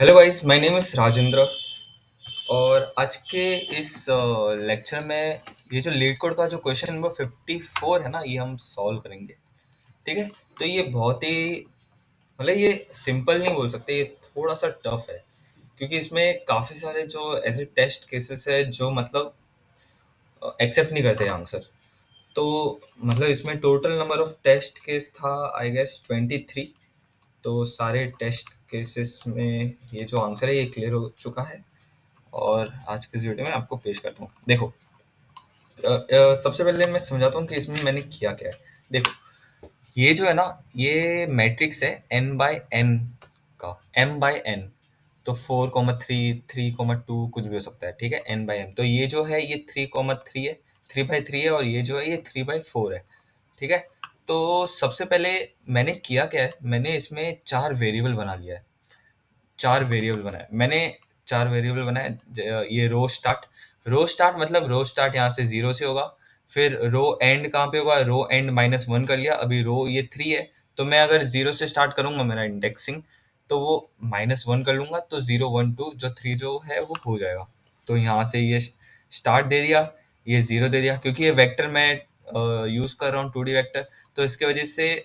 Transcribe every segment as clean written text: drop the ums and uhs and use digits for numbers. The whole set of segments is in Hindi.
Hello guys, my name is Rajendra. और आज के इस लेक्चर में ये जो लीड कोड का जो क्वेश्चन नंबर 54 है ना, ये हम सॉल्व करेंगे। ठीक है। तो ये बहुत ही मतलब ये सिंपल नहीं बोल सकते, ये थोड़ा सा टफ है, क्योंकि इसमें काफ़ी सारे जो ऐसे टेस्ट केसेस है जो मतलब एक्सेप्ट नहीं करते आंसर। तो मतलब इसमें total number of test case था आई गेस 23। तो सारे टेस्ट केसेस में ये जो आंसर है ये क्लियर हो चुका है, और आज के इस वीडियो में आपको पेश करता हूँ। देखो, सबसे पहले मैं समझाता हूँ कि इसमें मैंने किया क्या है। देखो, ये जो है ना, ये मैट्रिक्स है n बाय n का, m बाय n। तो 4,3, 3,2 कुछ भी हो सकता है। ठीक है, n बाय m। तो ये जो है ये 3,3 है, 3/3 है, और ये जो है ये 3/4 है। ठीक है। तो सबसे पहले मैंने किया क्या है, मैंने इसमें चार वेरिएबल बना लिया है। चार वेरिएबल बनाए मैंने, चार वेरिएबल बनाए। ये रो स्टार्ट मतलब रो स्टार्ट यहाँ से 0 से होगा। फिर रो एंड कहाँ पे होगा, रो एंड -1 कर लिया। अभी रो ये 3 है, तो मैं अगर 0 से स्टार्ट करूंगा मेरा इंडेक्सिंग, तो वो -1 कर लूंगा, तो 0 1 2 जो 3 जो है वो हो जाएगा। तो यहाँ से ये स्टार्ट दे दिया, ये 0 दे दिया, क्योंकि ये वेक्टर मैं यूज कर रहा हूँ 2D वेक्टर। तो इसके वजह से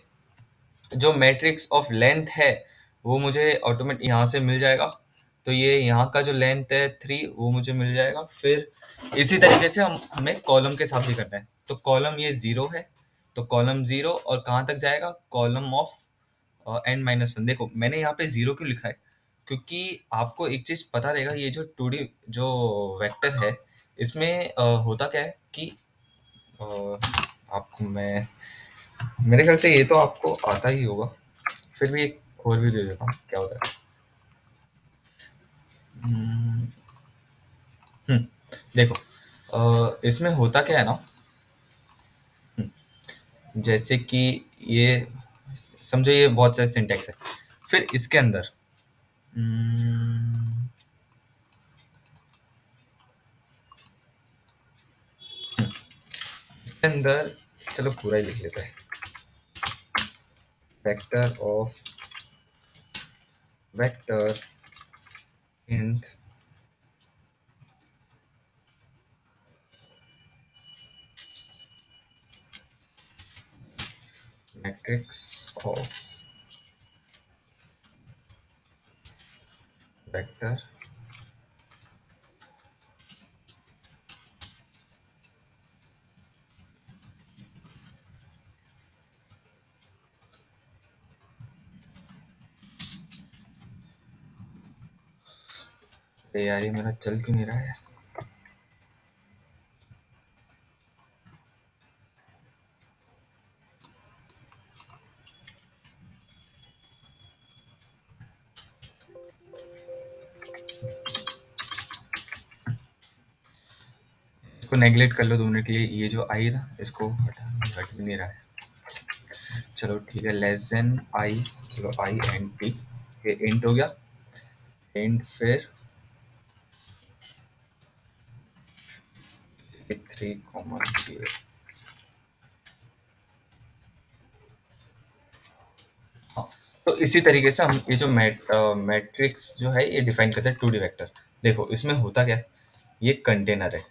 जो मैट्रिक्स ऑफ लेंथ है वो मुझे ऑटोमेट यहाँ से मिल जाएगा। तो ये यहाँ का जो लेंथ है 3 वो मुझे मिल जाएगा। फिर इसी तरीके से हमें कॉलम के साथ भी करना है। तो कॉलम ये 0 है, तो कॉलम 0 और कहाँ तक जाएगा, कॉलम ऑफ n-1। देखो मैंने यहाँ पे 0 क्यों लिखा है, क्योंकि आपको एक चीज पता रहेगा, ये जो 2D जो वेक्टर है इसमें होता क्या है कि अ, आपको मैं, मेरे ख्याल से ये तो आपको आता ही होगा, फिर भी एक ओवरव्यू दे देता हूँ क्या होता है। हम्म, देखो, इसमें होता क्या है ना, जैसे कि ये समझो ये बहुत सारे सिंटेक्स है। फिर इसके अंदर हम्म, इसके अंदर चलो पूरा ही लिख लेते हैं। Vector of vector int matrix of vector. अरे यार, ये मेरा चल क्यों नहीं रहा है। इसको नेगलेक्ट कर लो 2 मिनट के लिए। ये जो आई ना, इसको हटा, हट भी नहीं रहा है। चलो ठीक है, लेस देन आई। चलो आई एंड टी, ये इंट हो गया। इंट फिर 3,0। हाँ, तो इसी तरीके से हम ये जो मैट्रिक्स जो है ये डिफाइन करते हैं 2D वेक्टर। देखो इसमें होता क्या है, ये कंटेनर है,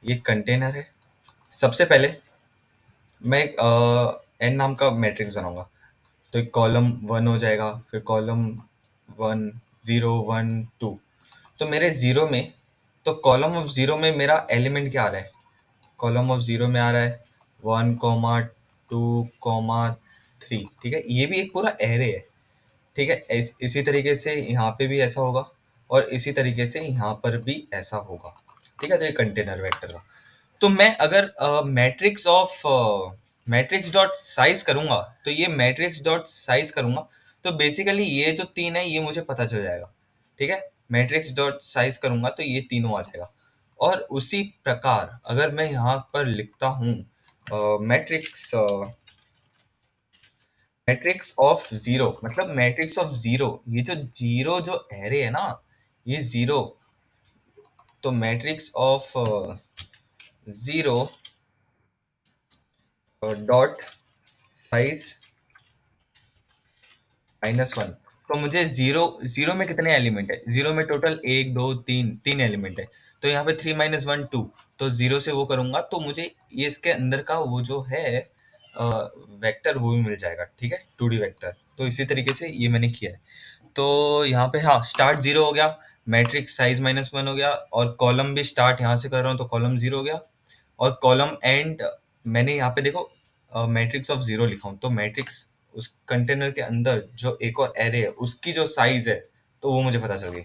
ये कंटेनर है। सबसे पहले मैं एन नाम का मैट्रिक्स बनाऊंगा। तो एक कॉलम 1 हो जाएगा, फिर कॉलम 1, 0, 1, 2। तो मेरे 0 में, तो कॉलम ऑफ 0 में मेरा एलिमेंट क्या आ रहा है, कॉलम ऑफ 0 में आ रहा है 1,2,3। ठीक है, ये भी एक पूरा एरे है। ठीक है, इसी तरीके से यहाँ पे भी ऐसा होगा, और इसी तरीके से यहाँ पर भी ऐसा होगा। ठीक है, तो ये कंटेनर वेक्टर का। तो मैं अगर matrix of matrix dot size करूंगा, तो ये मैट्रिक्स डॉट साइज करूंगा, तो बेसिकली ये जो 3 है ये मुझे पता चल जाएगा। ठीक है, मैट्रिक्स डॉट साइज करूंगा तो ये तीनों आ जाएगा। और उसी प्रकार अगर मैं यहाँ पर लिखता हूँ मैट्रिक्स मैट्रिक्स ऑफ 0, मतलब मैट्रिक्स ऑफ 0, ये जो 0 जो एरे है ना, ये 0। तो मैट्रिक्स ऑफ 0 डॉट साइज -1। तो मुझे जीरो जीरो में कितने एलिमेंट है, जीरो में टोटल एक दो तीन तीन एलिमेंट है। तो यहाँ पे 3 - 1 2, तो जीरो से वो करूंगा तो मुझे ये इसके अंदर का वो जो है वेक्टर वो भी मिल जाएगा, ठीक है, 2D वेक्टर। तो इसी तरीके से ये मैंने किया है। तो यहाँ पे हाँ स्टार्ट जीरो हो गया, मैट्रिक्स साइज -1 हो गया, और कॉलम भी स्टार्ट यहाँ से कर रहा हूँ तो कॉलम जीरो हो गया, और कॉलम एंड मैंने यहाँ पे देखो मैट्रिक्स ऑफ जीरो लिखा हूँ, तो मैट्रिक्स उस कंटेनर के अंदर जो एक और एरे है उसकी जो साइज है तो वो मुझे पता चल गई,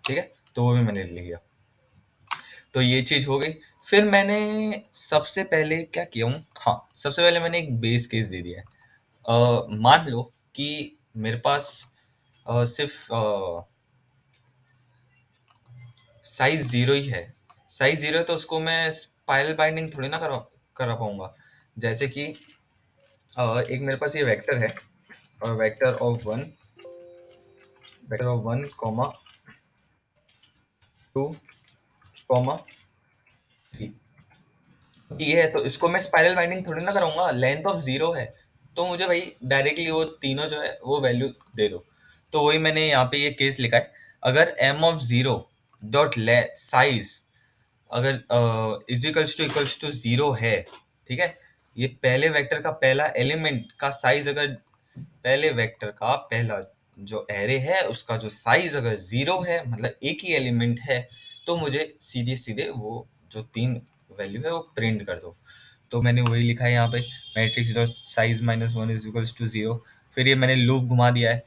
ठीक है, तो वो भी मैंने लिख लिया। तो ये चीज हो गई। फिर मैंने सबसे पहले क्या किया हूँ, हाँ सबसे पहले मैंने एक बेस केस दे दिया है। मान लो कि मेरे पास सिर्फ साइज जीरो ही है, साइज जीरो है, तो उसको मैं स्पाइरल बाइंडिंग थोड़ी ना करा पाऊंगा। जैसे कि एक मेरे पास ये वेक्टर है, वेक्टर ऑफ 1 कॉमा 2 कॉमा 3, ये है, तो इसको मैं स्पाइरल बाइंडिंग थोड़ी ना कराऊंगा, लेंथ ऑफ जीरो है, तो मुझे भाई डायरेक्टली वो तीनों जो है वो वैल्यू दे दो। तो वही मैंने यहाँ पे ये केस लिखा है, अगर M of zero dot size अगर इक्वल्स टू जीरो है, ठीक है, ये पहले वेक्टर का पहला एलिमेंट का साइज अगर पहले वेक्टर का पहला जो एरे है उसका जो साइज अगर जीरो है, मतलब एक ही एलिमेंट है, तो मुझे सीधे सीधे वो जो तीन वैल्यू है वो प्रिंट कर दो। तो मैंने वही लिखा है यहाँ पे, matrix dot size -1 is equals to zero. फिर ये मैंने लूप घुमा दिया है,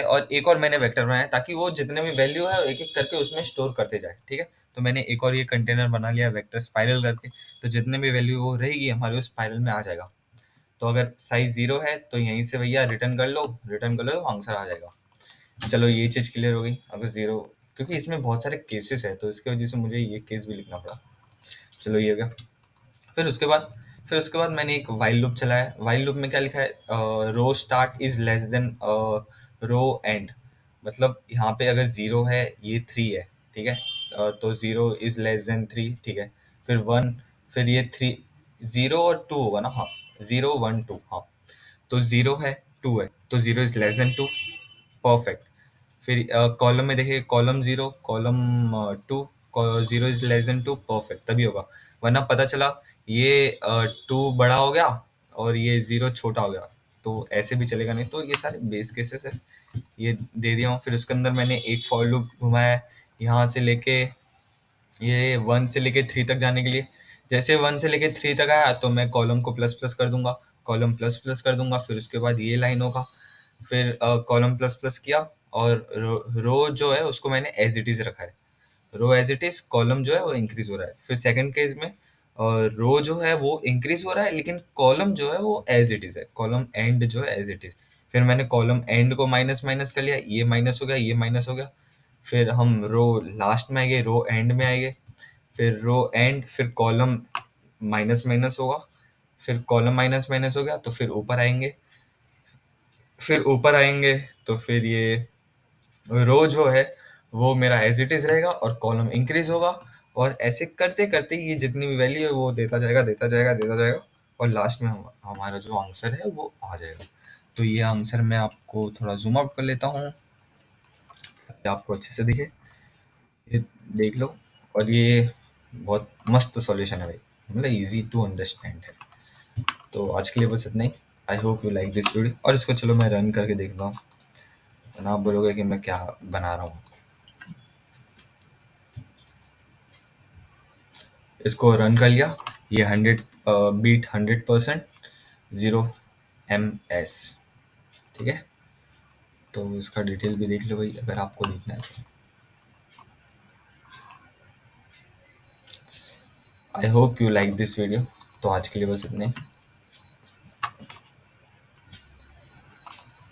और एक और मैंने वेक्टर बनाया है ताकि वो जितने भी वैल्यू है एक एक करके उसमें स्टोर करते जाए, ठीक है। तो मैंने एक और ये कंटेनर बना लिया वेक्टर स्पाइरल करके, तो जितने भी वैल्यू वो रहेगी हमारे उस स्पाइरल में आ जाएगा। तो अगर साइज जीरो है तो यहीं से भैया रिटर्न कर लो तो आंसर आ जाएगा। चलो ये चीज क्लियर हो गई। अगर जीरो, क्योंकि इसमें बहुत सारे केसेस है तो इसकी वजह से मुझे ये केस भी लिखना पड़ा। चलो ये हो गया। फिर उसके बाद मैंने एक वाइल लूप चलाया। वाइल लूप में क्या लिखा है, row start is less than row end, मतलब यहाँ पे अगर जीरो है ये थ्री है, ठीक है, तो zero is less then three, ठीक है, फिर वन, फिर ये थ्री, जीरो और टू होगा ना, हाँ, 0 1 2, हाँ, तो जीरो है, टू है, तो zero is less than two, perfect. फिर कॉलम में देखिए, column zero, column two, zero is less than two, perfect, तभी होगा। वरना पता चला ये टू बड़ा हो गया और ये जीरो छोटा हो गया, तो ऐसे भी चलेगा नहीं। तो ये सारे बेस केसेस है, ये दे दिया हूँ। फिर उसके अंदर मैंने एक फॉर लूप घुमाया है, यहाँ से लेके ये 1 से लेके 3 तक जाने के लिए। जैसे 1 से लेके 3 तक आया तो मैं कॉलम को प्लस प्लस कर दूंगा, कॉलम प्लस प्लस कर दूंगा, फिर उसके बाद ये लाइन होगा, फिर कॉलम प्लस प्लस किया, और रो जो है उसको मैंने एज इट इज रखा है, रो एज इट इज, कॉलम जो है वो इंक्रीज हो रहा है। फिर सेकंड केस में रो जो है वो इंक्रीज हो रहा है, लेकिन कॉलम जो है वो एज इट इज है, कॉलम एंड जो है एज इट इज। फिर मैंने कॉलम एंड को माइनस माइनस कर लिया, ये माइनस हो गया, ये माइनस हो गया। फिर हम रो लास्ट में आएंगे, रो एंड में आएंगे, फिर रो एंड, फिर कॉलम माइनस माइनस होगा, फिर कॉलम माइनस माइनस हो गया तो फिर ऊपर आएंगे, तो फिर ये रो जो है वो मेरा एज इट इज रहेगा और कॉलम इंक्रीज होगा, और ऐसे करते करते ये जितनी भी वैल्यू है वो देता जाएगा, और लास्ट में हमारा जो आंसर है वो आ जाएगा। तो ये आंसर मैं आपको थोड़ा जूम आउट कर लेता हूँ ताकि आपको अच्छे से दिखे, ये देख लो। और ये बहुत मस्त सॉल्यूशन है भाई, मतलब इजी टू अंडरस्टैंड है। तो आज के लिए बस इतना ही। I hope you like this video, और इसको चलो मैं रन करके देखता हूँ, वरना आप बोलोगे कि मैं क्या बना रहा हूँ। इसको रन कर लिया, ये 100 बीट 100%, 0 ms, ठीक है। तो इसका डिटेल भी देख लो भाई अगर आपको देखना है तो। आई hope you like this video. तो आज के लिए बस इतने ही।